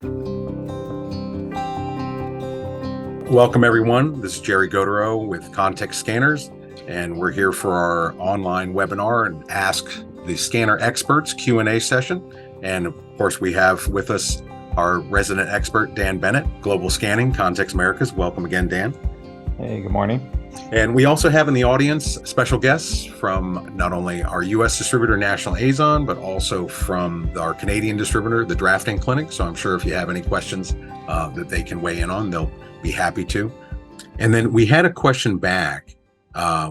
Welcome, everyone. This is Jerry Godero with Contex Scanners, and we're here for our online webinar and Ask the Scanner Experts Q&A session. And of course, we have with us our resident expert, Dan Bennett, Global Scanning, Contex Americas. Welcome again, Dan. Hey, good morning. And we also have in the audience special guests from not only our U.S. distributor, National Azon, but also from our Canadian distributor, the Drafting Clinic. So I'm sure if you have any questions that they can weigh in on, they'll be happy to. And then we had a question back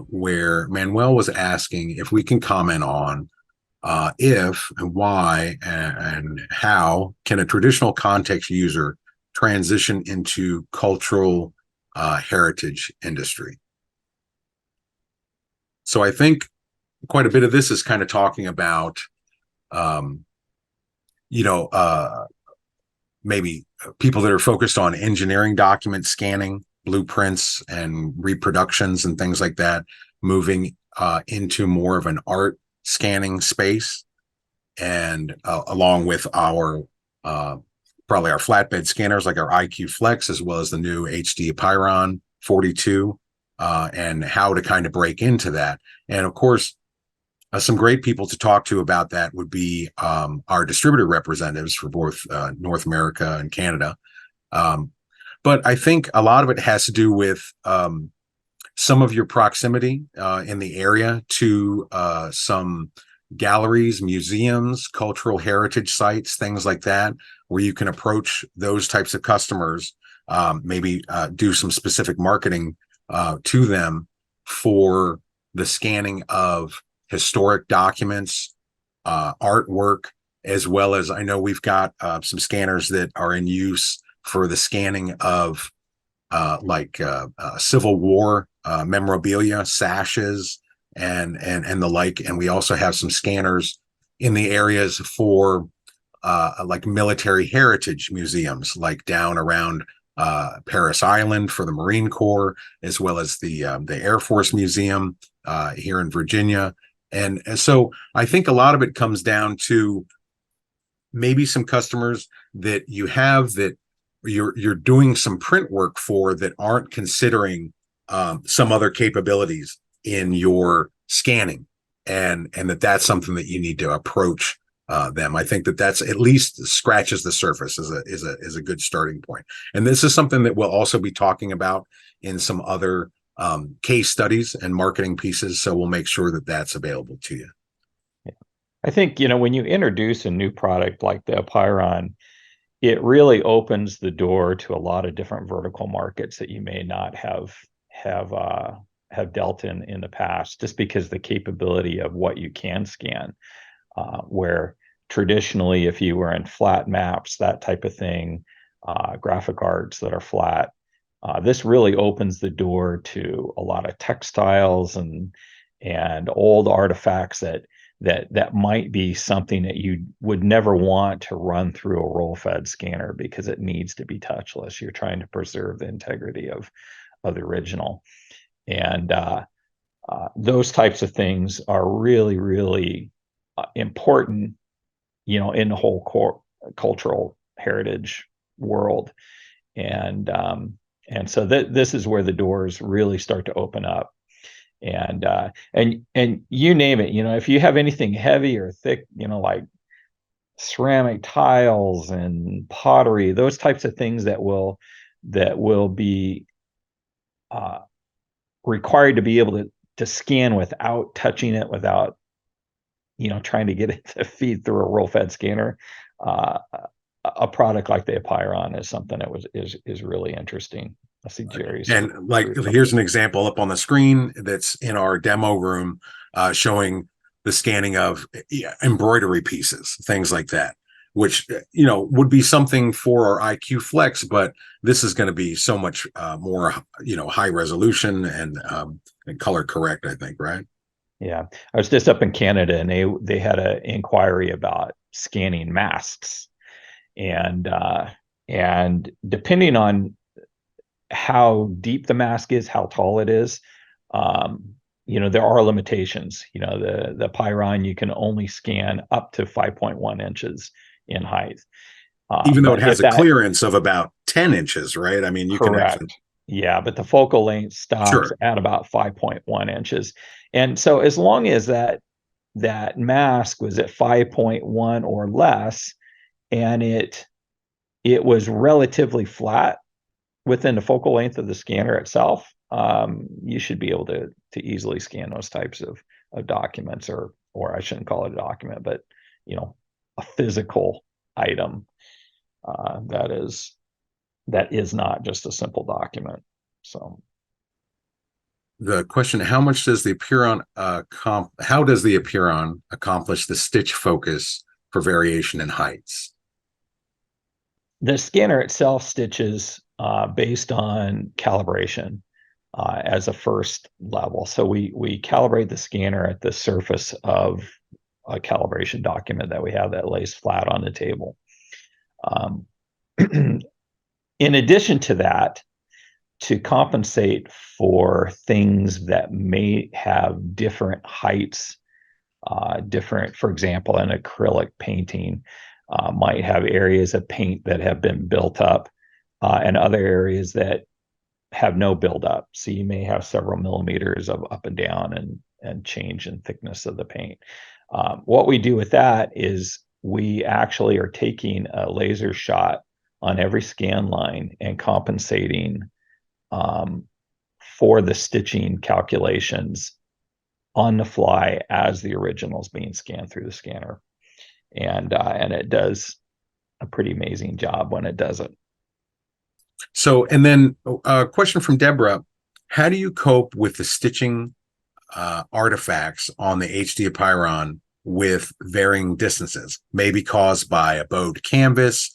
where Manuel was asking if we can comment on if and why and how can a traditional Contex user transition into cultural heritage industry. So I think quite a bit of this is kind of talking about, maybe people that are focused on engineering document scanning, blueprints and reproductions and things like that, moving into more of an art scanning space. And along with our probably our flatbed scanners like our IQ Flex, as well as the new HD Apeiron 42, and how to kind of break into that. And of course, some great people to talk to about that would be our distributor representatives for both North America and Canada. But I think a lot of it has to do with some of your proximity in the area to some galleries, museums, cultural heritage sites, things like that, where you can approach those types of customers, maybe do some specific marketing to them for the scanning of historic documents, artwork, as well as I know we've got some scanners that are in use for the scanning of Civil War memorabilia, sashes, and the like. And we also have some scanners in the areas for like military heritage museums, like down around Paris Island for the Marine Corps, as well as the Air Force Museum here in Virginia. And so I think a lot of it comes down to maybe some customers that you have that you're doing some print work for that aren't considering some other capabilities in your scanning, and that's something that you need to approach them. I think that's at least scratches the surface is a good starting point. And this is something that we'll also be talking about in some other case studies and marketing pieces. So we'll make sure that that's available to you. Yeah. I think, when you introduce a new product like the Apeiron, it really opens the door to a lot of different vertical markets that you may not have dealt in the past, just because the capability of what you can scan, where traditionally, if you were in flat maps, that type of thing, graphic arts that are flat, this really opens the door to a lot of textiles and old artifacts that might be something that you would never want to run through a roll-fed scanner because it needs to be touchless. You're trying to preserve the integrity of the original. And those types of things are really, really important, in the whole cultural heritage world. And so this is where the doors really start to open up. And you name it, if you have anything heavy or thick, like ceramic tiles and pottery, those types of things that will be required to be able to scan without touching it, without trying to get it to feed through a roll-fed scanner. A product like the Apeiron is something that is really interesting. I see Jerry's. And here's an example up on the screen that's in our demo room, showing the scanning of embroidery pieces, things like that, which would be something for our IQ Flex, but this is going to be so much more high resolution and color correct, I think, right? Yeah, I was just up in Canada, and they had an inquiry about scanning masks, and depending on how deep the mask is, how tall it is, there are limitations. The Apeiron, you can only scan up to 5.1 inches in height. Even though it But has if a that clearance of about 10 inches, right? I mean, you can actually, correct, yeah, but the focal length stops sure. at about 5.1 inches. And so as long as that mask was at 5.1 or less, and it was relatively flat within the focal length of the scanner itself, you should be able to easily scan those types of documents, or I shouldn't call it a document, but a physical item that is not just a simple document. So The question, how much does the Apeiron how does the Apeiron accomplish the stitch focus for variation in heights? the scanner itself stitches based on calibration as a first level. So we calibrate the scanner at the surface of a calibration document that we have that lays flat on the table. In addition to that, to compensate for things that may have different heights, different, for example, an acrylic painting might have areas of paint that have been built up and other areas that have no buildup. So you may have several millimeters of up and down and change in thickness of the paint. What we do with that is we actually are taking a laser shot on every scan line and compensating for the stitching calculations on the fly as the original is being scanned through the scanner. And it does a pretty amazing job when it does it. So, and then a question from Deborah, how do you cope with the stitching artifacts on the HD Apeiron with varying distances, maybe caused by a bowed canvas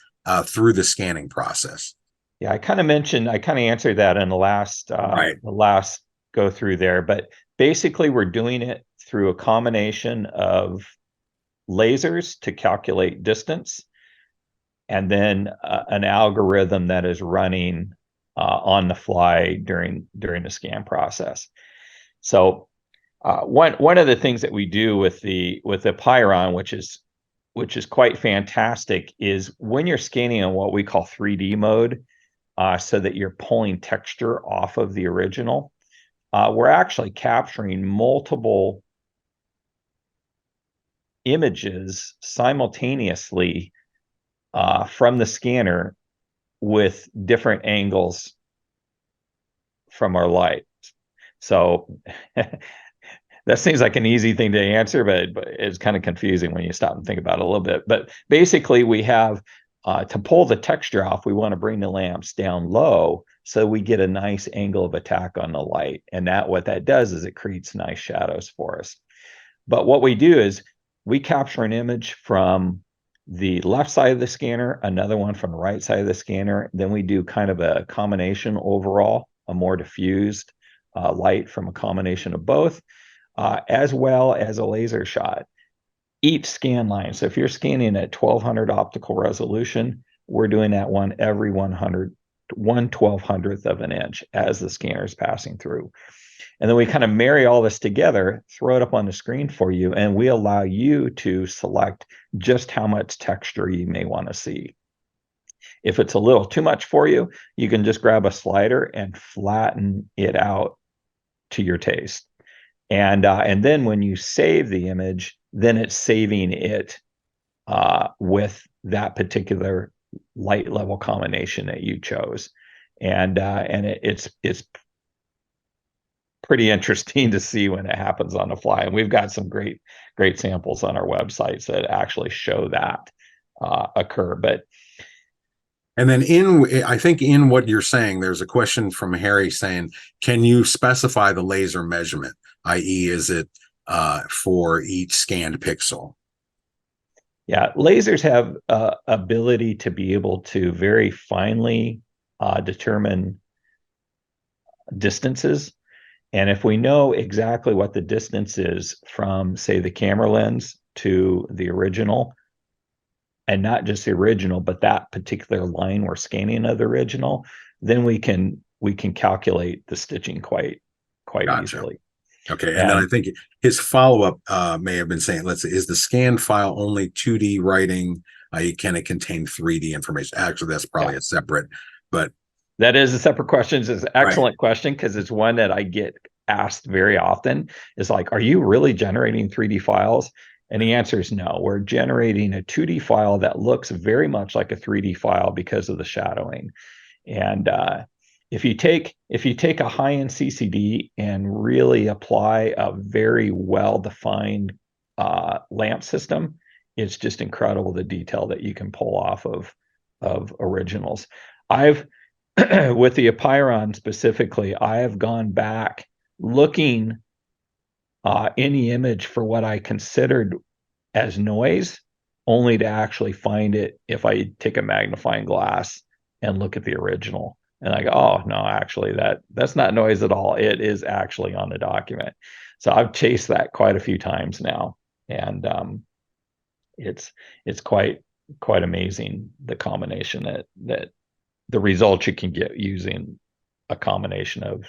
through the scanning process? Yeah, I kind of answered that in the last Right. go through there, but basically we're doing it through a combination of lasers to calculate distance, and then an algorithm that is running on the fly during the scan process. So one of the things that we do with the Apeiron, which is quite fantastic, is when you're scanning on what we call 3D mode, so that you're pulling texture off of the original, we're actually capturing multiple images simultaneously from the scanner with different angles from our light. So that seems like an easy thing to answer, but it's kind of confusing when you stop and think about it a little bit. But basically, we have to pull the texture off, we want to bring the lamps down low so we get a nice angle of attack on the light. And what that does is it creates nice shadows for us. But what we do is we capture an image from the left side of the scanner, another one from the right side of the scanner. Then we do kind of a combination overall, a more diffused light from a combination of both, as well as a laser shot. Each scan line. So if you're scanning at 1200 optical resolution, we're doing that one every 1/1200th of an inch as the scanner is passing through. And then we kind of marry all this together, throw it up on the screen for you, and we allow you to select just how much texture you may want to see. If it's a little too much for you, you can just grab a slider and flatten it out to your taste. And then when you save the image, then it's saving it with that particular light level combination that you chose. And it's pretty interesting to see when it happens on the fly. And we've got some great samples on our websites that actually show that occur. And then I think in what you're saying, there's a question from Harry saying, can you specify the laser measurement, i.e. is it for each scanned pixel? Yeah, lasers have ability to be able to very finely determine distances. And if we know exactly what the distance is from, say, the camera lens to the original, and not just the original, but that particular line we're scanning of the original, then we can calculate the stitching quite Gotcha. easily. Okay, and then I think his follow-up may have been saying, let's say, is the scan file only 2D writing Can it contain 3D information? Actually, that's probably a separate, but that is a separate question. It's an right. excellent question because it's one that I get asked very often. Is like, are you really generating 3D files? And the answer is no. We're generating a 2D file that looks very much like a 3D file because of the shadowing. And if you take a high-end CCD and really apply a very well-defined lamp system, it's just incredible the detail that you can pull off of originals. I've with the Apeiron specifically, I have gone back looking in the image for what I considered as noise, only to actually find it if I take a magnifying glass and look at the original. And I go, oh no, actually that's not noise at all. It is actually on the document. So I've chased that quite a few times now, and it's quite amazing the combination that the results you can get using a combination of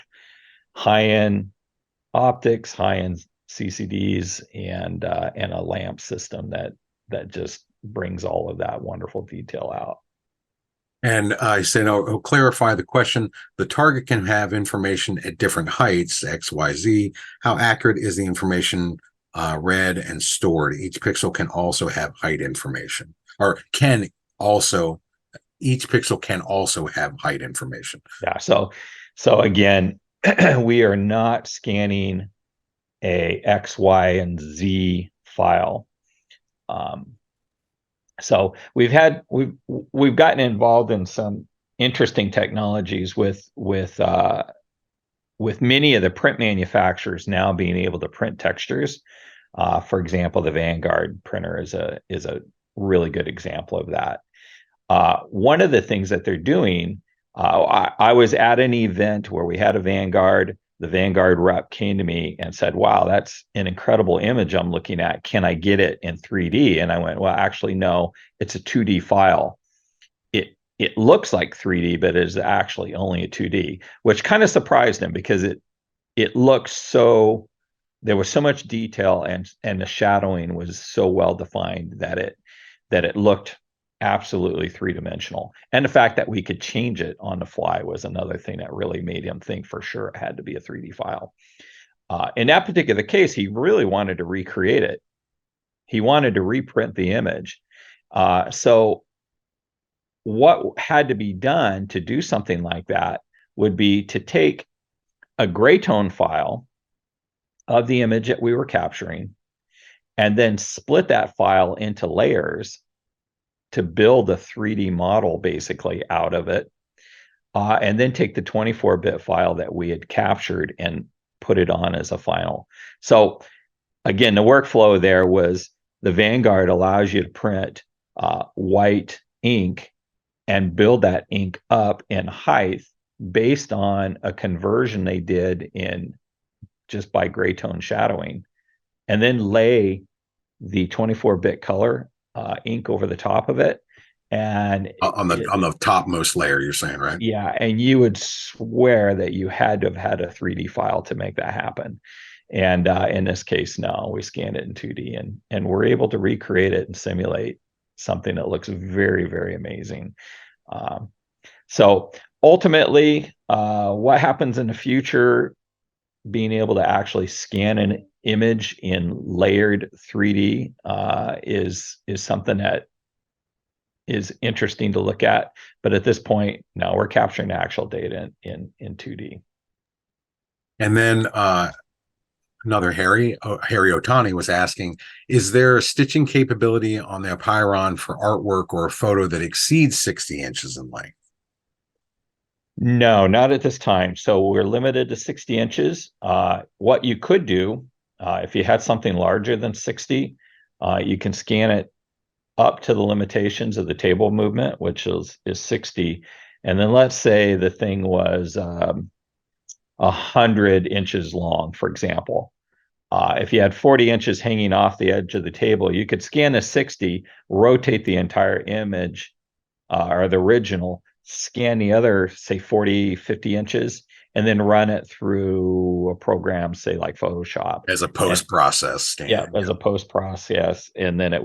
high-end optics, high-end CCDs, and a lamp system that just brings all of that wonderful detail out. And I said, I'll clarify the question. The target can have information at different heights, X, Y, Z. How accurate is the information read and stored? Each pixel can also have height information, or each pixel can also have height information. Yeah. So again, we are not scanning a X, Y, and Z file. So we've gotten involved in some interesting technologies with many of the print manufacturers now being able to print textures. For example, the Vanguard printer is a really good example of that. One of the things that they're doing, I was at an event where we had a Vanguard. The Vanguard rep came to me and said, wow, that's an incredible image I'm looking at. Can I get it in 3D? And I went, well, actually, no, it's a 2D file. It looks like 3D, but it is actually only a 2D, which kind of surprised him because it looks so, there was so much detail, and the shadowing was so well defined that it looked absolutely three-dimensional. And the fact that we could change it on the fly was another thing that really made him think for sure it had to be a 3D file. In that particular case, he really wanted to recreate it. He wanted to reprint the image. So what had to be done to do something like that would be to take a gray tone file of the image that we were capturing and then split that file into layers to build a 3D model basically out of it, and then take the 24-bit file that we had captured and put it on as a final. So again, the workflow there was the Vanguard allows you to print white ink and build that ink up in height based on a conversion they did in just by gray tone shadowing, and then lay the 24-bit color ink over the top of it, and on the topmost layer, you're saying, right? Yeah, and you would swear that you had to have had a 3D file to make that happen. And in this case, no, we scanned it in 2D, and we're able to recreate it and simulate something that looks very, very amazing. So ultimately, what happens in the future, being able to actually scan an image in layered 3D is something that is interesting to look at. But at this point, no, we're capturing actual data in 2D. And then another Harry Otani was asking, is there a stitching capability on the Apeiron for artwork or a photo that exceeds 60 inches in length? No, not at this time. So we're limited to 60 inches. What you could do, if you had something larger than 60, you can scan it up to the limitations of the table movement, which is 60. And then let's say the thing was 100 inches long, for example. If you had 40 inches hanging off the edge of the table, you could scan a 60, rotate the entire image or the original, scan the other, say 40, 50 inches, and then run it through a program, say like Photoshop. As a post-process scan. Yeah, as a post-process, and then it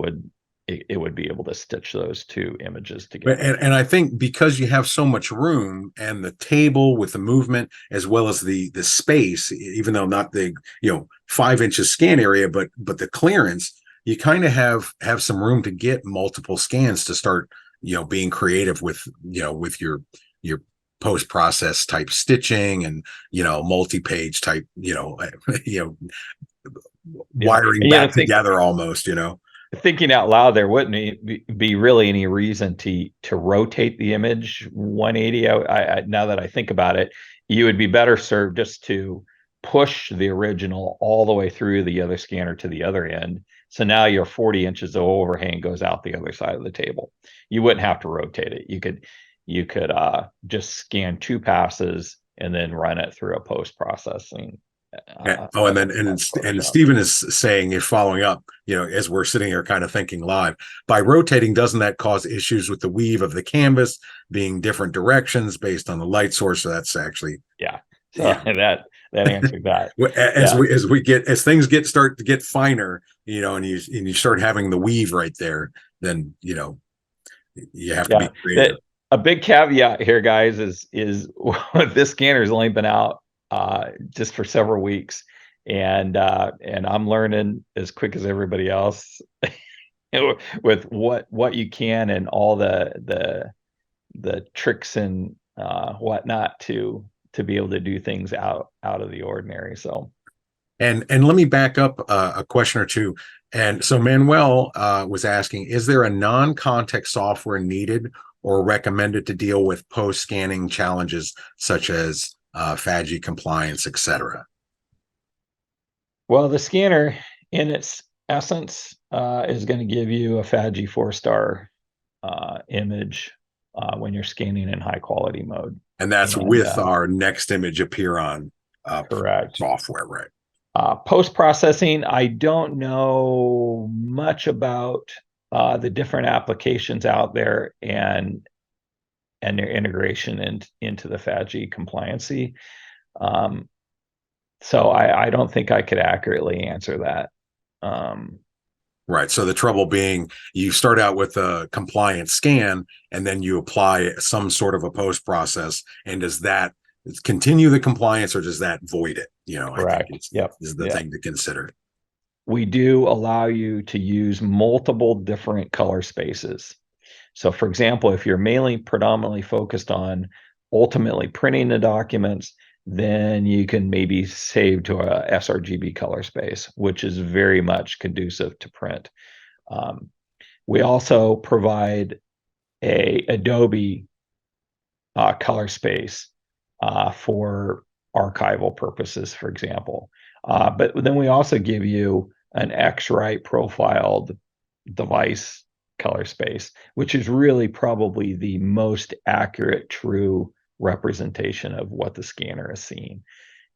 it would be able to stitch those two images But together. and I think because you have so much room and the table with the movement as well as the space, even though not the 5 inches scan area, but the clearance, you kind of have some room to get multiple scans to start being creative with with your post process type stitching and multi-page type Yeah, wiring and back together almost. Thinking out loud, there wouldn't be really any reason to rotate the image 180. Now that I think about it, you would be better served just to push the original all the way through the other scanner to the other end. So now your 40 inches of overhang goes out the other side of the table. You wouldn't have to rotate it. You could just scan 2 passes and then run it through a post processing. Oh, and Stephen is saying, if following up, as we're sitting here kind of thinking live, by rotating, doesn't that cause issues with the weave of the canvas being different directions based on the light source? So that's actually So that answered that. As things start to get finer, and you start having the weave right there, then you have to be creative. A big caveat here, guys, is this scanner has only been out just for several weeks, and I'm learning as quick as everybody else with what you can and all the tricks and whatnot to be able to do things out of the ordinary. So, and let me back up a question or two. And so Manuel was asking, is there a non-Contex software needed or recommended to deal with post-scanning challenges such as FADGI compliance, etc.? Well, the scanner in its essence is going to give you a FADGI 4-star image when you're scanning in high quality mode. And that's with our next image Apeiron correct software, right? Post-processing, I don't know much about the different applications out there and their integration into the FADGI compliancy. So I don't think I could accurately answer that. Right. So the trouble being, you start out with a compliance scan and then you apply some sort of a post process. And does that continue the compliance or does that void it? Correct. I think is the thing to consider. We do allow you to use multiple different color spaces. So for example, if you're mainly predominantly focused on ultimately printing the documents, then you can maybe save to a sRGB color space, which is very much conducive to print. We also provide a Adobe color space for archival purposes, for example. But then we also give you an X-rite profiled device color space, which is really probably the most accurate, true representation of what the scanner is seeing,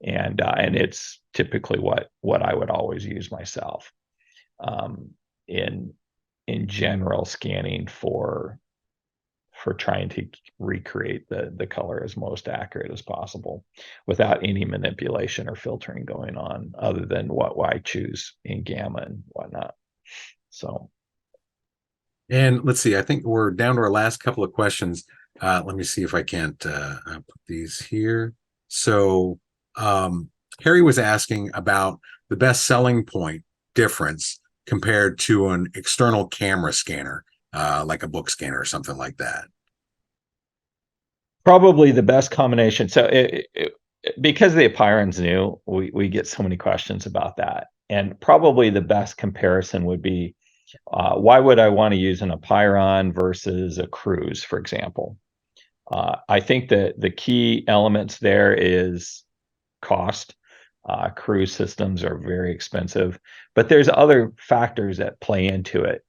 and it's typically what I would always use myself in general scanning for trying to recreate the color as most accurate as possible without any manipulation or filtering going on other than what I choose in gamma and whatnot. So. And let's see, I think we're down to our last couple of questions. Let me see if I can't put these here. So Harry was asking about the best selling point difference compared to an external camera scanner, like a book scanner or something like that. Probably the best combination. So because the Apeiron's new, we get so many questions about that. And probably the best comparison would be, why would I want to use an Apeiron versus a Cruse, for example? I think that the key elements there is cost. Cruse systems are very expensive, but there's other factors that play into it.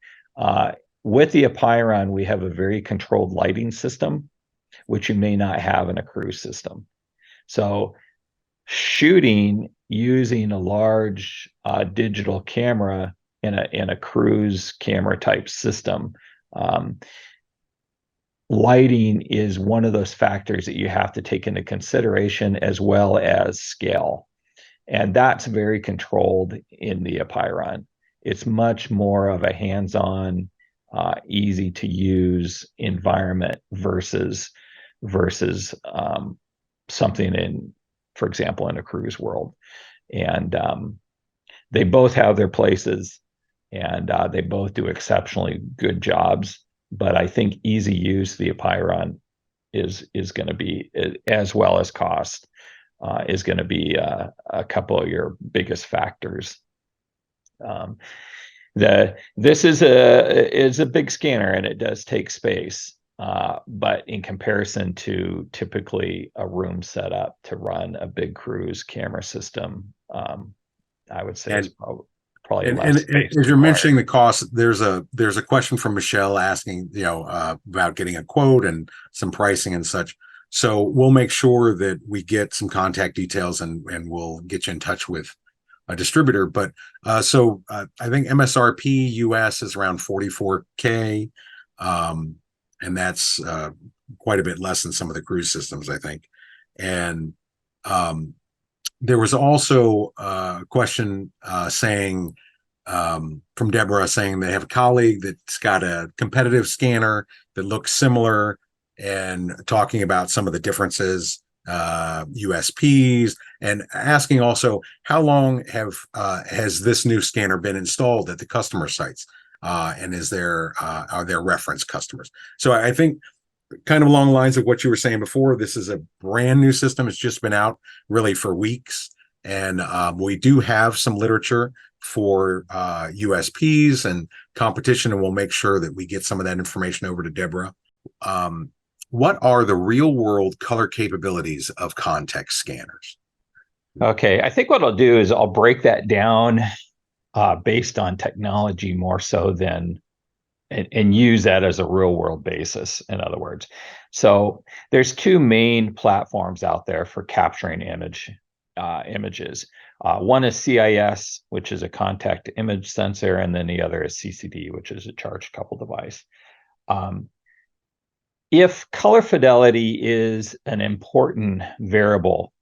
With the Apeiron, we have a very controlled lighting system, which you may not have in a Cruse system. So shooting using a large digital camera in a Cruse camera type system, lighting is one of those factors that you have to take into consideration, as well as scale. And that's very controlled in the Apeiron. It's much more of a hands-on easy to use environment versus something in, for example, in a Cruse world. And they both have their places, and they both do exceptionally good jobs. But I think easy use, the Apeiron is going to be, as well as cost, is going to be a couple of your biggest factors. This is a big scanner, and it does take space. But in comparison to typically a room setup to run a big Cruse camera system, I would say it's probably less space as you're required. mentioning the cost, there's a question from Michelle asking, about getting a quote and some pricing and such. So we'll make sure that we get some contact details, and we'll get you in touch with a distributor. But I think MSRP US is around 44K, and that's quite a bit less than some of the Cruse systems, I think. And there was also a question saying, from Deborah, saying they have a colleague that's got a competitive scanner that looks similar, and talking about some of the differences, USPs, and asking also how long has this new scanner been installed at the customer sites, and are there reference customers? So I think, kind of along the lines of what you were saying before, this is a brand new system. It's just been out really for weeks, and we do have some literature for USPs and competition, and we'll make sure that we get some of that information over to Deborah. What are the real world color capabilities of Contex scanners? Okay, I think what I'll do is I'll break that down based on technology more so than, and use that as a real world basis, in other words. So there's two main platforms out there for capturing images. One is CIS, which is a contact image sensor, and then the other is CCD, which is a charge coupled device. If color fidelity is an important variable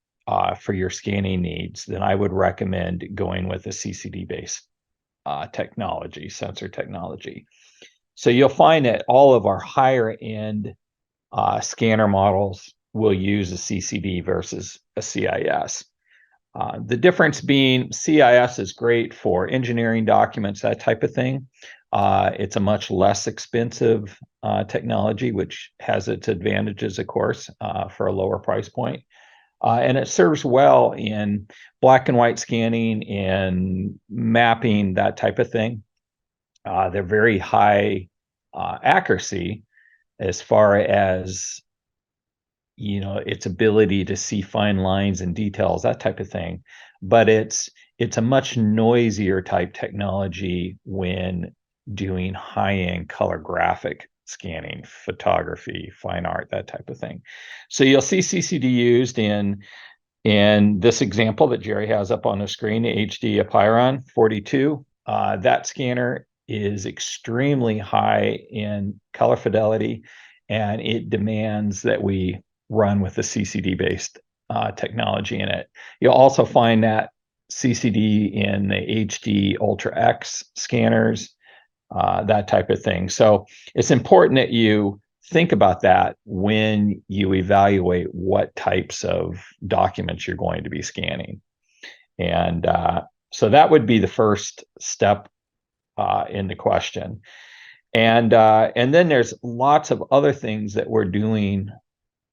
for your scanning needs, then I would recommend going with a CCD-based technology, sensor technology. So you'll find that all of our higher end scanner models will use a CCD versus a CIS. The difference being, CIS is great for engineering documents, that type of thing. It's a much less expensive technology, which has its advantages, of course, for a lower price point. And it serves well in black and white scanning and mapping, that type of thing. They're very high accuracy as far as, its ability to see fine lines and details, that type of thing. But it's a much noisier type technology when doing high-end color graphic scanning, photography, fine art, that type of thing. So you'll see CCD used in this example that Jerry has up on the screen, the HD Apeiron 42. That scanner is extremely high in color fidelity, and it demands that we run with the CCD-based technology in it. You'll also find that CCD in the HD Ultra X scanners, that type of thing. So it's important that you think about that when you evaluate what types of documents you're going to be scanning. And so that would be the first step in the question. And then there's lots of other things that we're doing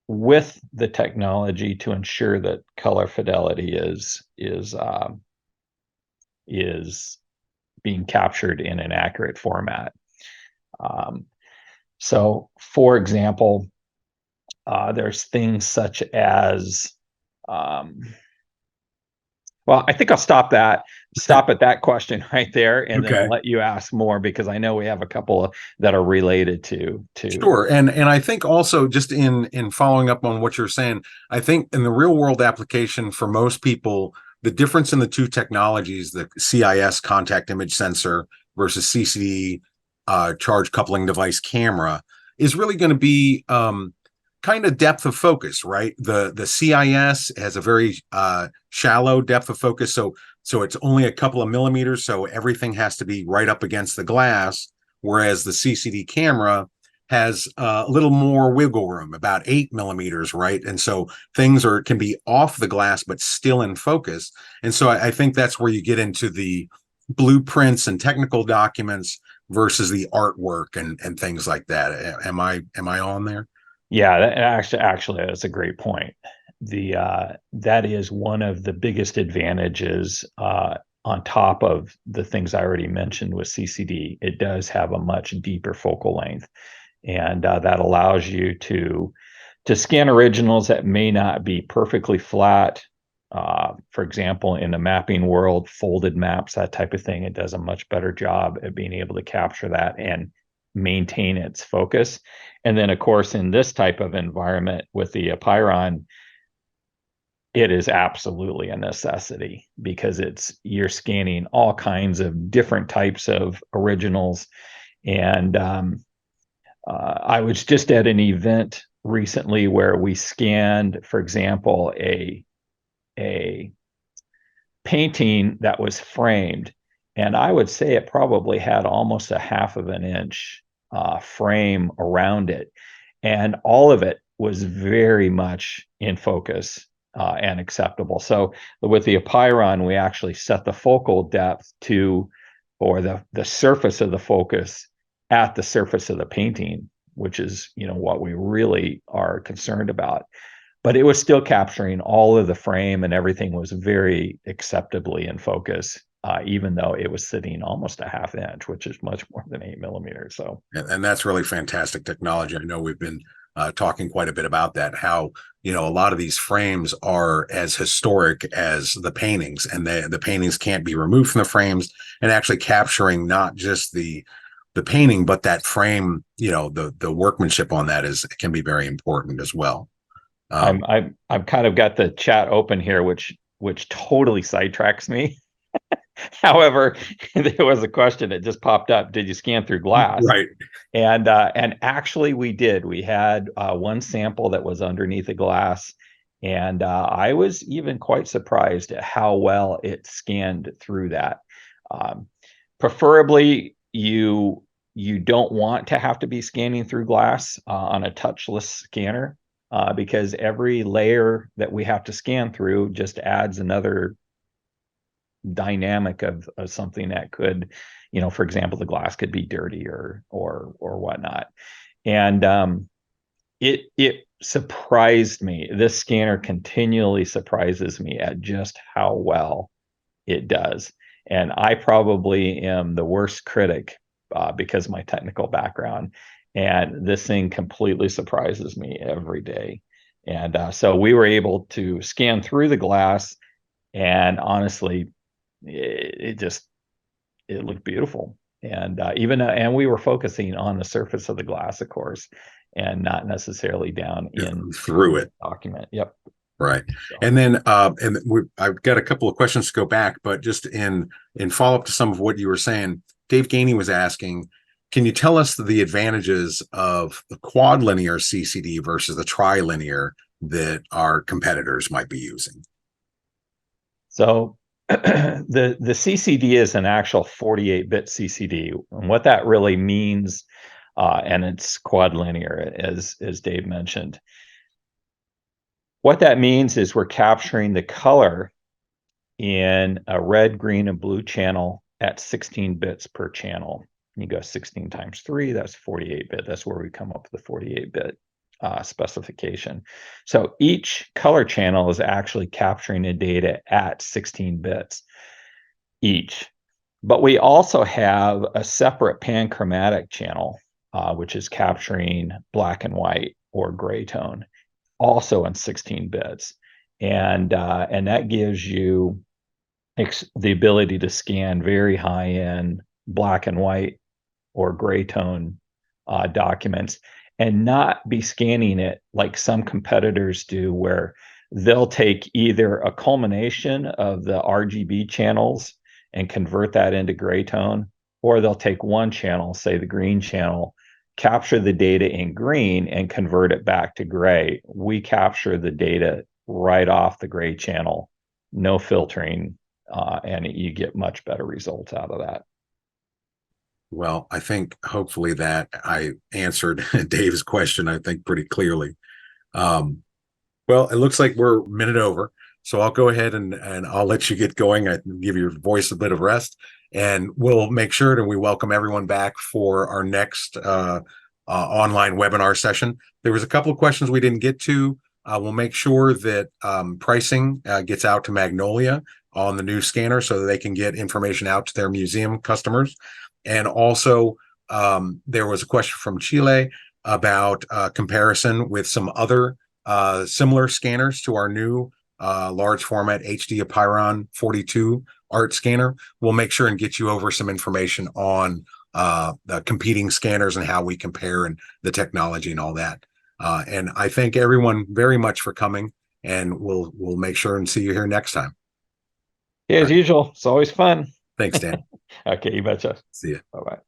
with the technology to ensure that color fidelity is being captured in an accurate format. So, for example, there's things such as, well, I think I'll stop at that question right there, and then let you ask more, because I know we have a couple that are related to. Sure. And I think also, just in following up on what you're saying, I think in the real world application for most people, the difference in the two technologies, the CIS contact image sensor versus CCD charge coupling device camera, is really going to be kind of depth of focus, right? The CIS has a very shallow depth of focus, so it's only a couple of millimeters, so everything has to be right up against the glass. whereas the CCD camera has a little more wiggle room, about 8 millimeters, right? And so things can be off the glass, but still in focus. And so I think that's where you get into the blueprints and technical documents versus the artwork and things like that. Am I on there? Yeah, actually, that's a great point. That is one of the biggest advantages on top of the things I already mentioned with CCD. It does have a much deeper focal length, and that allows you to scan originals that may not be perfectly flat. For example, in the mapping world, folded maps, that type of thing, it does a much better job at being able to capture that and maintain its focus. And then, of course, in this type of environment with the Apeiron, it is absolutely a necessity because you're scanning all kinds of different types of originals. And I was just at an event recently where we scanned, for example, a painting that was framed, and I would say it probably had almost a half of an inch frame around it, and all of it was very much in focus and acceptable. So with the Apeiron, we actually set the focal depth or the surface of the focus at the surface of the painting, which is what we really are concerned about. But it was still capturing all of the frame, and everything was very acceptably in focus, even though it was sitting almost a half inch, which is much more than 8 millimeters. So, and that's really fantastic technology. I know we've been talking quite a bit about that, how a lot of these frames are as historic as the paintings, and the paintings can't be removed from the frames, and actually capturing not just the painting, but that frame, the workmanship on that can be very important as well. I've kind of got the chat open here, which totally sidetracks me. However, there was a question that just popped up. Did you scan through glass? Right. And actually we did. We had one sample that was underneath the glass, and I was even quite surprised at how well it scanned through that. Preferably, you don't want to have to be scanning through glass on a touchless scanner, because every layer that we have to scan through just adds another dynamic of something that could, for example, the glass could be dirty or whatnot. And it surprised me. This scanner continually surprises me at just how well it does. And I probably am the worst critic because of my technical background. And this thing completely surprises me every day. And so we were able to scan through the glass, and honestly, it looked beautiful. And and we were focusing on the surface of the glass, of course, and not necessarily down in through it. Document. Yep. Right. And then I've got a couple of questions to go back, but just in follow-up to some of what you were saying, Dave Gainey was asking, can you tell us the advantages of the quad linear CCD versus the trilinear that our competitors might be using? So the CCD is an actual 48-bit CCD, and what that really means, and it's quad linear, as Dave mentioned. What that means is we're capturing the color in a red, green, and blue channel at 16 bits per channel. You go 16 times 3, that's 48-bit. That's where we come up with the 48-bit specification. So each color channel is actually capturing the data at 16 bits each. But we also have a separate panchromatic channel, which is capturing black and white or gray tone, also in 16 bits. And that gives you the ability to scan very high-end black and white or gray tone documents, and not be scanning it like some competitors do, where they'll take either a culmination of the RGB channels and convert that into gray tone, or they'll take one channel, say the green channel, capture the data in green and convert it back to gray. We capture the data right off the gray channel, no filtering, and you get much better results out of that. Well, I think hopefully that I answered Dave's question, I think pretty clearly. Um, well, it looks like we're a minute over. So I'll go ahead and I'll let you get going. I can give your voice a bit of rest, and we'll make sure that we welcome everyone back for our next online webinar session. There was a couple of questions we didn't get to. We'll make sure that pricing gets out to Magnolia on the new scanner so that they can get information out to their museum customers. And also, there was a question from Chile about comparison with some other similar scanners to our new large format HD Apeiron 42 art scanner. We'll make sure and get you over some information on the competing scanners and how we compare and the technology and all that. And I thank everyone very much for coming, and we'll make sure and see you here next time. Yeah, as usual, it's always fun. Thanks, Dan. Okay, you betcha. See you. Bye-bye.